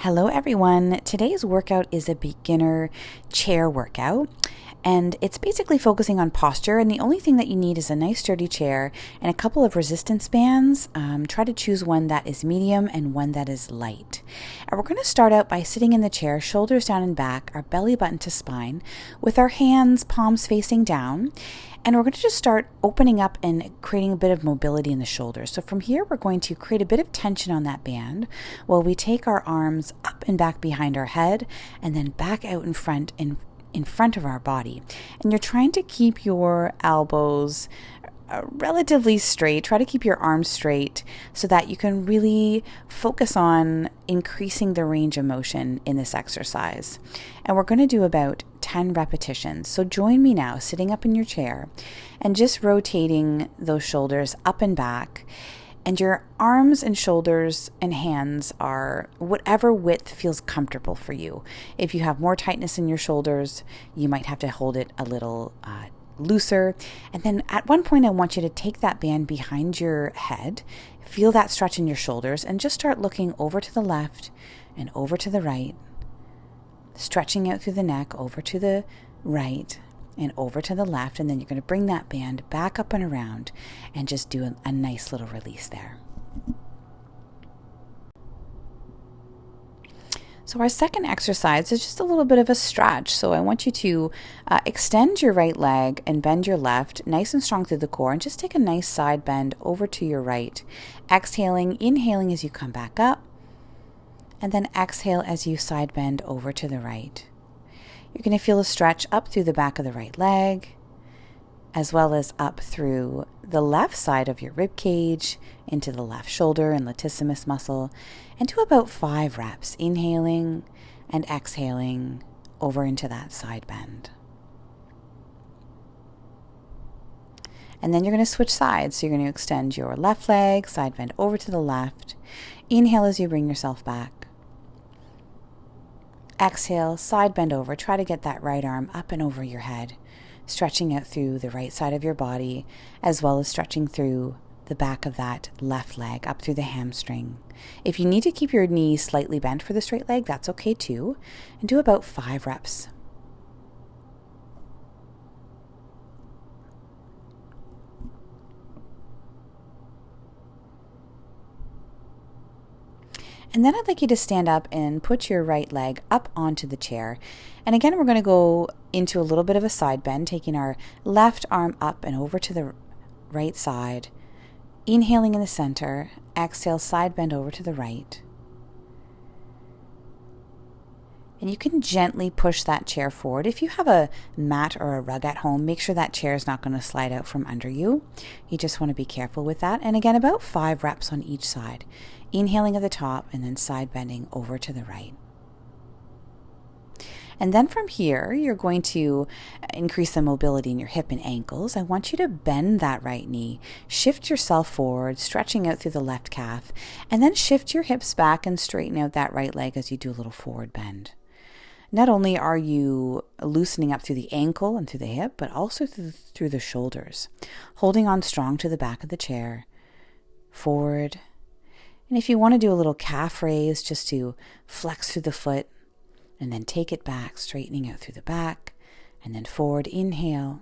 Hello everyone. Today's workout is a beginner chair workout, and it's basically focusing on posture, and the only thing that you need is a nice sturdy chair and a couple of resistance bands. Try to choose one that is medium and one that is light. And we're going to start out by sitting in the chair, shoulders down and back, our belly button to spine, with our hands, palms facing down. And we're going to just start opening up and creating a bit of mobility in the shoulders. So from here, we're going to create a bit of tension on that band while we take our arms up and back behind our head and then back out in front of our body. And you're trying to keep your elbows relatively straight. Try to keep your arms straight so that you can really focus on increasing the range of motion in this exercise. And we're going to do about 10 repetitions. So join me now, sitting up in your chair and just rotating those shoulders up and back. And your arms and shoulders and hands are whatever width feels comfortable for you. If you have more tightness in your shoulders, you might have to hold it a little looser. And then at one point, I want you to take that band behind your head, feel that stretch in your shoulders, and just start looking over to the left and over to the right, stretching out through the neck, over to the right and over to the left. And then you're going to bring that band back up and around and just do a nice little release there. So our second exercise is just a little bit of a stretch. So I want you to extend your right leg and bend your left nice and strong through the core, and just take a nice side bend over to your right. Exhaling, inhaling as you come back up, and then exhale as you side bend over to the right. You're going to feel a stretch up through the back of the right leg, as well as up through the left side of your rib cage, into the left shoulder and latissimus muscle, and do about 5 reps, inhaling and exhaling over into that side bend. And then you're going to switch sides. So you're going to extend your left leg, side bend over to the left. Inhale as you bring yourself back. Exhale, side bend over. Try to get that right arm up and over your head, stretching out through the right side of your body, as well as stretching through the back of that left leg, up through the hamstring. If you need to keep your knee slightly bent for the straight leg, that's okay too. And do about 5 reps. And then I'd like you to stand up and put your right leg up onto the chair. And again, we're going to go into a little bit of a side bend, taking our left arm up and over to the right side. Inhaling in the center, exhale, side bend over to the right. And you can gently push that chair forward. If you have a mat or a rug at home, make sure that chair is not going to slide out from under you. You just want to be careful with that. And again, about 5 reps on each side. Inhaling at the top and then side bending over to the right. And then from here, you're going to increase the mobility in your hip and ankles. I want you to bend that right knee, shift yourself forward, stretching out through the left calf, and then shift your hips back and straighten out that right leg as you do a little forward bend. Not only are you loosening up through the ankle and through the hip, but also through the shoulders, holding on strong to the back of the chair, forward. And if you want to do a little calf raise, just to flex through the foot, and then take it back, straightening out through the back, and then forward, inhale,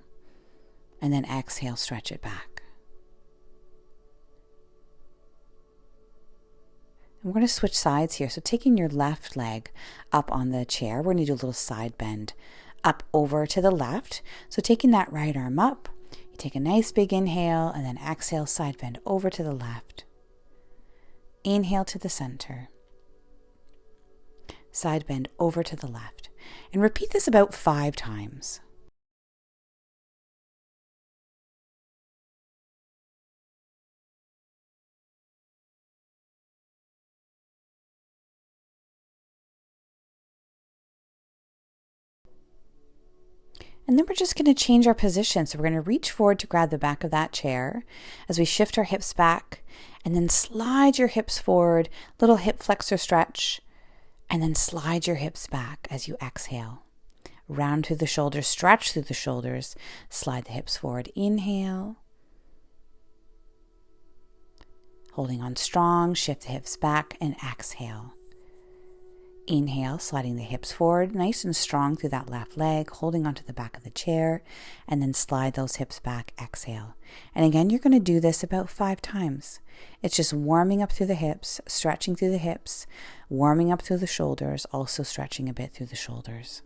and then exhale, stretch it back. And we're going to switch sides here. So taking your left leg up on the chair, we're going to do a little side bend up over to the left. So taking that right arm up, you take a nice big inhale, and then exhale, side bend over to the left. Inhale to the center. Side bend over to the left. And repeat this about 5 times. And then we're just going to change our position. So we're going to reach forward to grab the back of that chair as we shift our hips back, and then slide your hips forward, little hip flexor stretch. And then slide your hips back as you exhale. Round through the shoulders, stretch through the shoulders, slide the hips forward. Inhale. Holding on strong, shift the hips back and exhale. Inhale, sliding the hips forward, nice and strong through that left leg, holding onto the back of the chair, and then slide those hips back, exhale. And again, you're going to do this about 5 times. It's just warming up through the hips, stretching through the hips, warming up through the shoulders, also stretching a bit through the shoulders.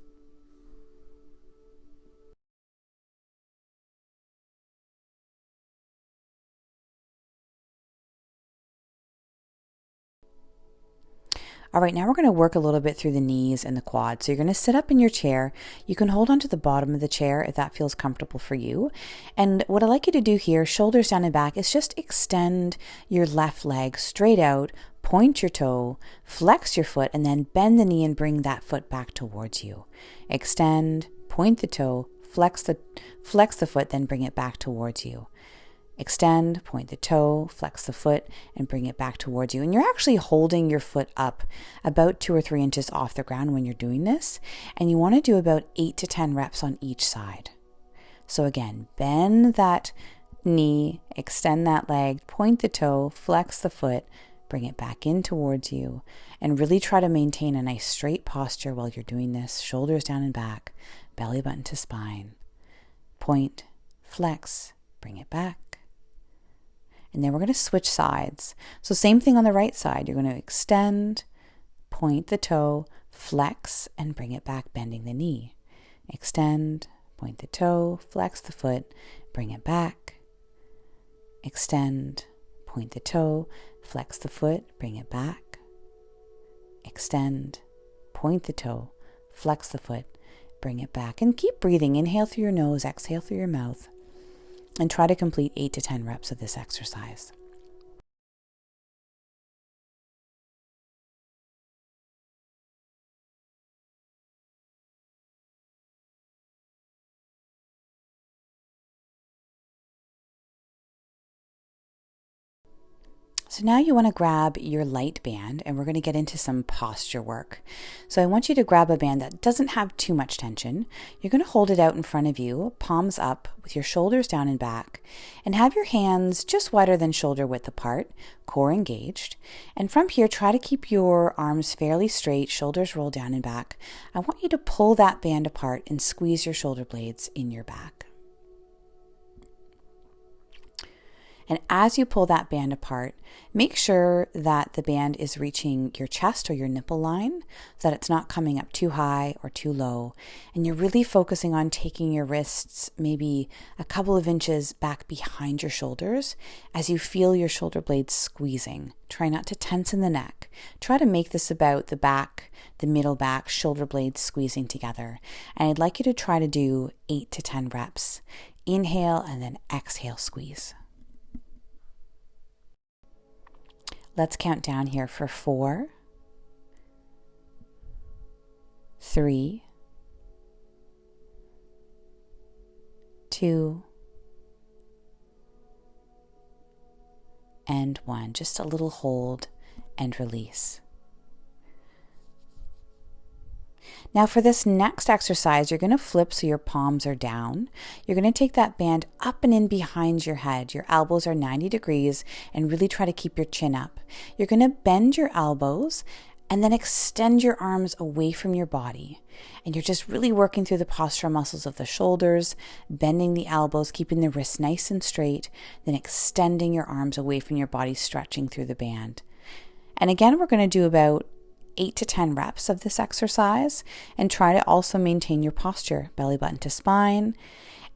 All right, now we're going to work a little bit through the knees and the quads. So you're going to sit up in your chair. You can hold onto the bottom of the chair if that feels comfortable for you. And what I'd like you to do here, shoulders down and back, is just extend your left leg straight out, point your toe, flex your foot, and then bend the knee and bring that foot back towards you. Extend, point the toe, flex the foot, then bring it back towards you. Extend, point the toe, flex the foot, and bring it back towards you. And you're actually holding your foot up about 2 or 3 inches off the ground when you're doing this. And you want to do about 8 to 10 reps on each side. So again, bend that knee, extend that leg, point the toe, flex the foot, bring it back in towards you, and really try to maintain a nice straight posture while you're doing this. Shoulders down and back, belly button to spine. Point, flex, bring it back. And then we're going to switch sides. So same thing on the right side. You're going to extend, point the toe, flex, and bring it back, bending the knee. Extend, point the toe, flex the foot, bring it back. Extend, point the toe, flex the foot, bring it back. Extend, point the toe, flex the foot, bring it back. And keep breathing. Inhale through your nose, exhale through your mouth. And try to complete 8 to 10 reps of this exercise. So now you want to grab your light band, and we're going to get into some posture work. So I want you to grab a band that doesn't have too much tension. You're going to hold it out in front of you, palms up with your shoulders down and back, and have your hands just wider than shoulder width apart, core engaged. And from here, try to keep your arms fairly straight, shoulders roll down and back. I want you to pull that band apart and squeeze your shoulder blades in your back. And as you pull that band apart, make sure that the band is reaching your chest or your nipple line, so that it's not coming up too high or too low. And you're really focusing on taking your wrists maybe a couple of inches back behind your shoulders as you feel your shoulder blades squeezing. Try not to tense in the neck. Try to make this about the back, the middle back, shoulder blades squeezing together. And I'd like you to try to do 8 to 10 reps. Inhale and then exhale, squeeze. Let's count down here for 4, 3, 2, and 1. Just a little hold and release. Now for this next exercise, you're going to flip so your palms are down. You're going to take that band up and in behind your head. Your elbows are 90 degrees and really try to keep your chin up. You're going to bend your elbows and then extend your arms away from your body. And you're just really working through the postural muscles of the shoulders, bending the elbows, keeping the wrists nice and straight, then extending your arms away from your body, stretching through the band. And again, we're going to do about 8 to 10 reps of this exercise, and try to also maintain your posture, belly button to spine.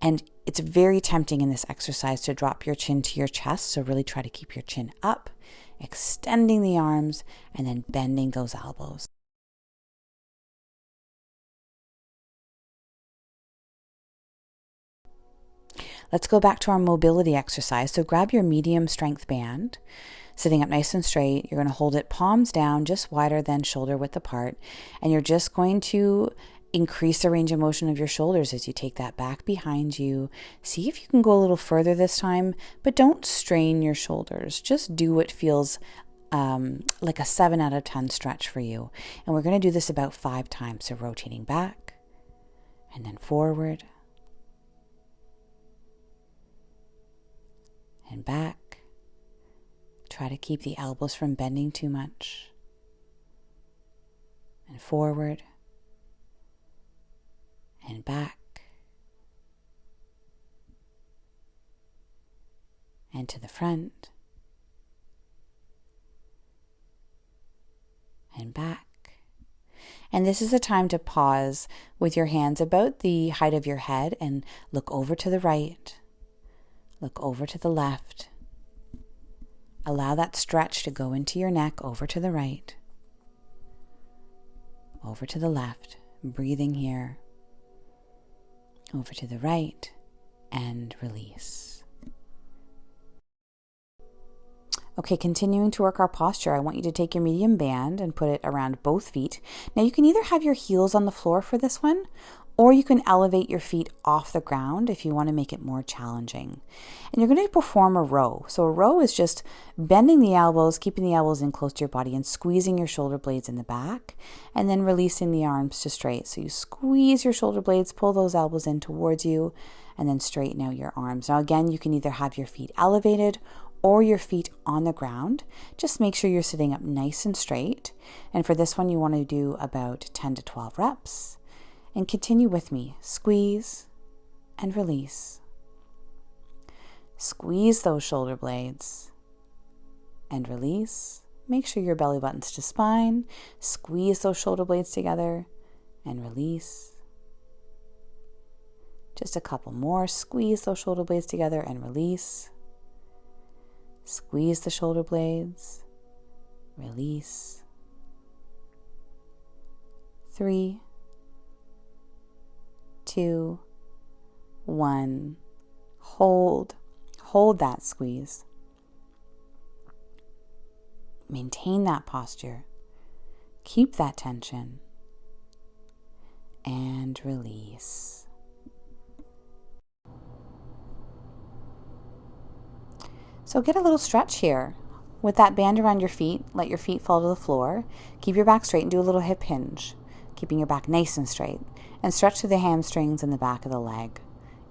And it's very tempting in this exercise to drop your chin to your chest, so really try to keep your chin up, extending the arms, and then bending those elbows. Let's go back to our mobility exercise. So grab your medium strength band, sitting up nice and straight. You're going to hold it palms down, just wider than shoulder width apart. And you're just going to increase the range of motion of your shoulders as you take that back behind you. See if you can go a little further this time, but don't strain your shoulders. Just do what feels like a 7 out of 10 stretch for you. And we're going to do this about 5 times. So rotating back and then forward and back. Try to keep the elbows from bending too much. And forward and back and to the front and back. And this is a time to pause with your hands about the height of your head and look over to the right, look over to the left. Allow that stretch to go into your neck, over to the right, over to the left, breathing here, over to the right, and release. Okay, continuing to work our posture, I want you to take your medium band and put it around both feet. Now you can either have your heels on the floor for this one, or you can elevate your feet off the ground if you want to make it more challenging. And you're going to perform a row. So a row is just bending the elbows, keeping the elbows in close to your body and squeezing your shoulder blades in the back, and then releasing the arms to straight. So you squeeze your shoulder blades, pull those elbows in towards you, and then straighten out your arms. Now again, you can either have your feet elevated or your feet on the ground. Just make sure you're sitting up nice and straight. And for this one, you want to do about 10 to 12 reps. And continue with me. Squeeze and release. Squeeze those shoulder blades and release. Make sure your belly button's to spine. Squeeze those shoulder blades together and release. Just a couple more. Squeeze those shoulder blades together and release. Squeeze the shoulder blades, release. 3, 2, 1. Hold that squeeze. Maintain that posture. Keep that tension. And release. So get a little stretch here. With that band around your feet, let your feet fall to the floor. Keep your back straight and do a little hip hinge, keeping your back nice and straight. And stretch through the hamstrings and the back of the leg.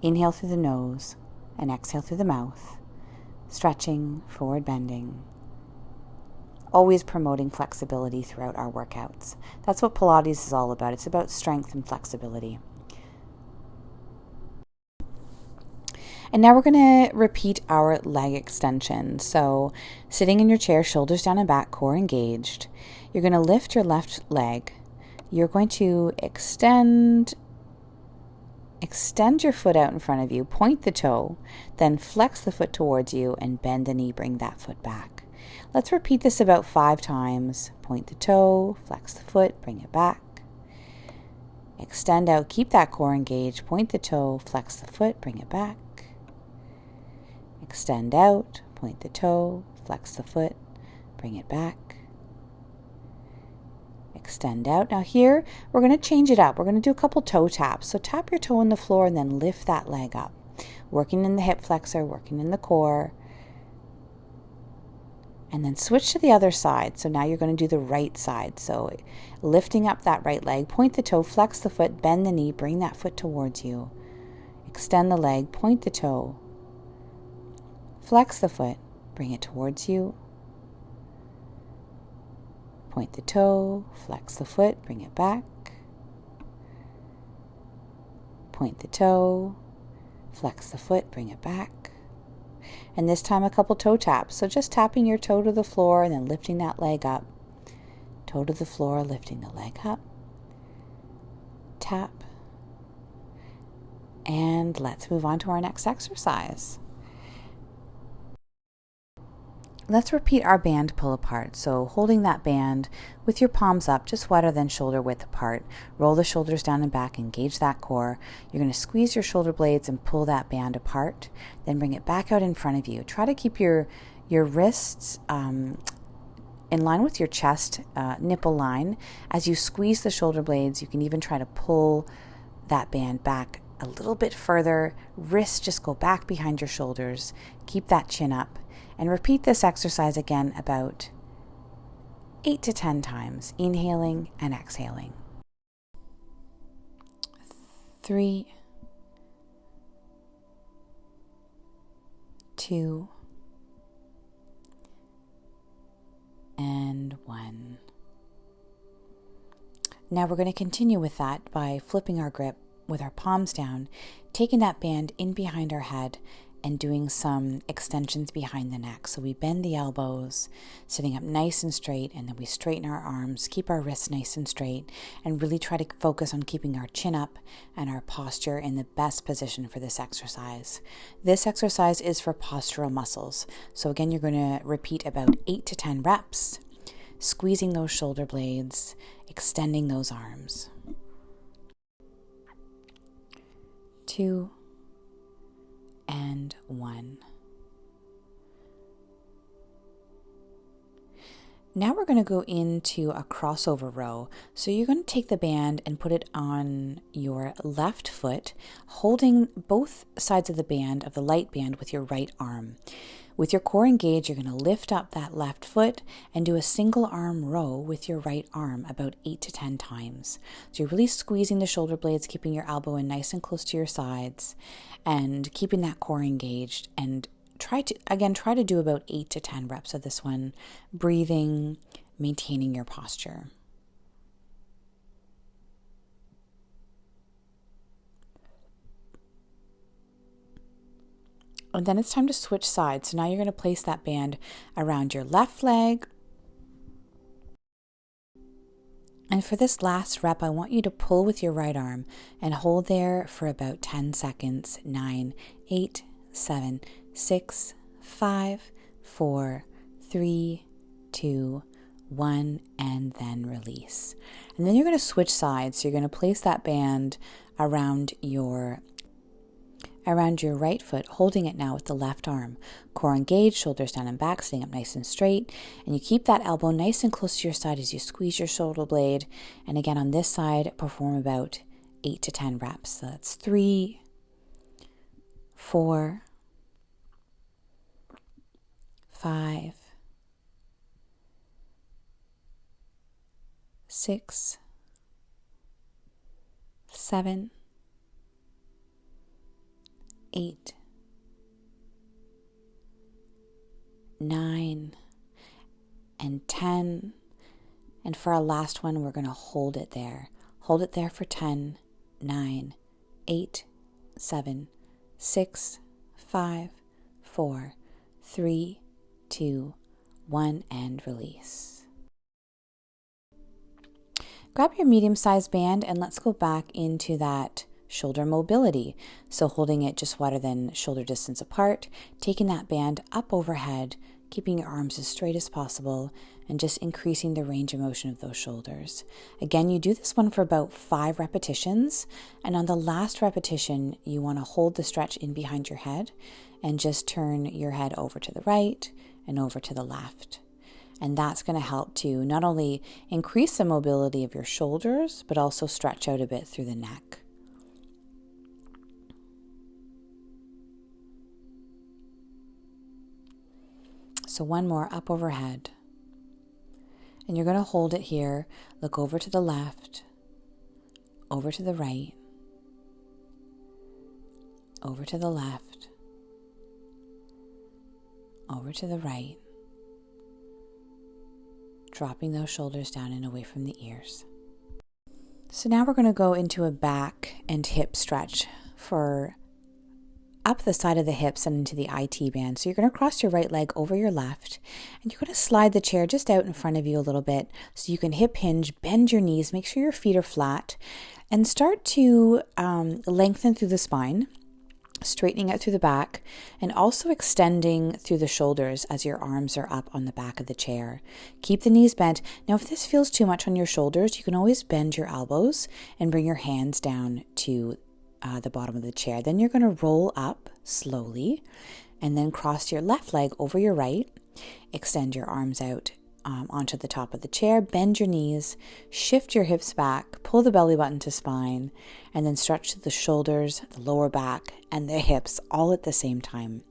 Inhale through the nose and exhale through the mouth. Stretching, forward bending. Always promoting flexibility throughout our workouts. That's what Pilates is all about. It's about strength and flexibility. And now we're going to repeat our leg extension. So sitting in your chair, shoulders down and back, core engaged. You're going to lift your left leg. You're going to extend your foot out in front of you, point the toe, then flex the foot towards you and bend the knee, bring that foot back. Let's repeat this about 5 times. Point the toe, flex the foot, bring it back. Extend out, keep that core engaged, point the toe, flex the foot, bring it back. Extend out, point the toe, flex the foot, bring it back. Extend out. Now here, we're going to change it up. We're going to do a couple toe taps. So tap your toe on the floor and then lift that leg up. Working in the hip flexor, working in the core. And then switch to the other side. So now you're going to do the right side. So lifting up that right leg, point the toe, flex the foot, bend the knee, bring that foot towards you. Extend the leg, point the toe. Flex the foot, bring it towards you. Point the toe, flex the foot, bring it back. Point the toe, flex the foot, bring it back. And this time a couple toe taps. So just tapping your toe to the floor and then lifting that leg up. Toe to the floor, lifting the leg up. Tap. And let's move on to our next exercise. Let's repeat our band pull apart. So holding that band with your palms up, just wider than shoulder width apart. Roll the shoulders down and back, engage that core. You're going to squeeze your shoulder blades and pull that band apart. Then bring it back out in front of you. Try to keep your wrists in line with your chest nipple line. As you squeeze the shoulder blades, you can even try to pull that band back a little bit further. Wrists just go back behind your shoulders. Keep that chin up. And repeat this exercise again about 8 to 10 times, inhaling and exhaling. 3, 2, and 1. Now we're going to continue with that by flipping our grip with our palms down, taking that band in behind our head and doing some extensions behind the neck. So we bend the elbows, sitting up nice and straight, and then we straighten our arms, keep our wrists nice and straight, and really try to focus on keeping our chin up and our posture in the best position for this exercise. This exercise is for postural muscles. So again, you're going to repeat about 8 to 10 reps, squeezing those shoulder blades, extending those arms. 2 and 1. Now we're going to go into a crossover row. So you're going to take the band and put it on your left foot, holding both sides of the band, of the light band, with your right arm. With your core engaged, you're going to lift up that left foot and do a single arm row with your right arm about 8 to 10 times. So you're really squeezing the shoulder blades, keeping your elbow in nice and close to your sides and keeping that core engaged, and try to do about 8 to 10 reps of this one, breathing, maintaining your posture. And then it's time to switch sides. So now you're going to place that band around your left leg. And for this last rep, I want you to pull with your right arm and hold there for about 10 seconds. 9, 8, 7, 6, 5, 4, 3, 2, 1, and then release. And then you're going to switch sides. So you're going to place that band around your right foot, holding it now with the left arm. Core engaged, shoulders down and back, sitting up nice and straight. And you keep that elbow nice and close to your side as you squeeze your shoulder blade. And again, on this side, perform about 8 to 10 reps. So that's 3, 4, 5, 6, 7, 8, 9, and 10. And for our last one, we're going to hold it there. Hold it there for 10, 9, 8, 7, 6, 5, 4, 3, 2, 1, and release. Grab your medium-sized band and let's go back into that shoulder mobility. So holding it just wider than shoulder distance apart, taking that band up overhead, keeping your arms as straight as possible, and just increasing the range of motion of those shoulders. Again, you do this one for about 5 repetitions, and on the last repetition, you want to hold the stretch in behind your head and just turn your head over to the right and over to the left. And that's going to help to not only increase the mobility of your shoulders, but also stretch out a bit through the neck. So one more up overhead. And you're going to hold it here. Look over to the left, over to the right, over to the left, over to the right, dropping those shoulders down and away from the ears. So now we're going to go into a back and hip stretch for up the side of the hips and into the IT band. So you're going to cross your right leg over your left, and you're going to slide the chair just out in front of you a little bit so you can hip hinge, bend your knees, make sure your feet are flat, and start to lengthen through the spine, straightening out through the back, and also extending through the shoulders as your arms are up on the back of the chair. Keep the knees bent. Now, if this feels too much on your shoulders, you can always bend your elbows and bring your hands down to the bottom of the chair. Then you're going to roll up slowly and then cross your left leg over your right. Extend your arms out onto the top of the chair. Bend your knees, shift your hips back, pull the belly button to spine, and then stretch the shoulders, the lower back, and the hips all at the same time.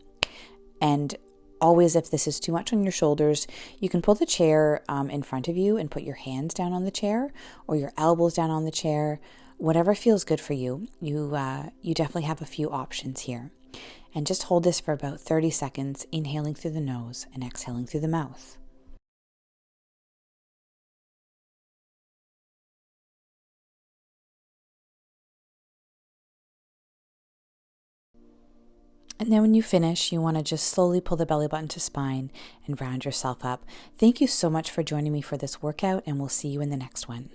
And always, if this is too much on your shoulders, you can pull the chair in front of you and put your hands down on the chair or your elbows down on the chair. Whatever feels good for you. You definitely have a few options here. And just hold this for about 30 seconds, inhaling through the nose and exhaling through the mouth. And then when you finish, you want to just slowly pull the belly button to spine and round yourself up. Thank you so much for joining me for this workout, and we'll see you in the next one.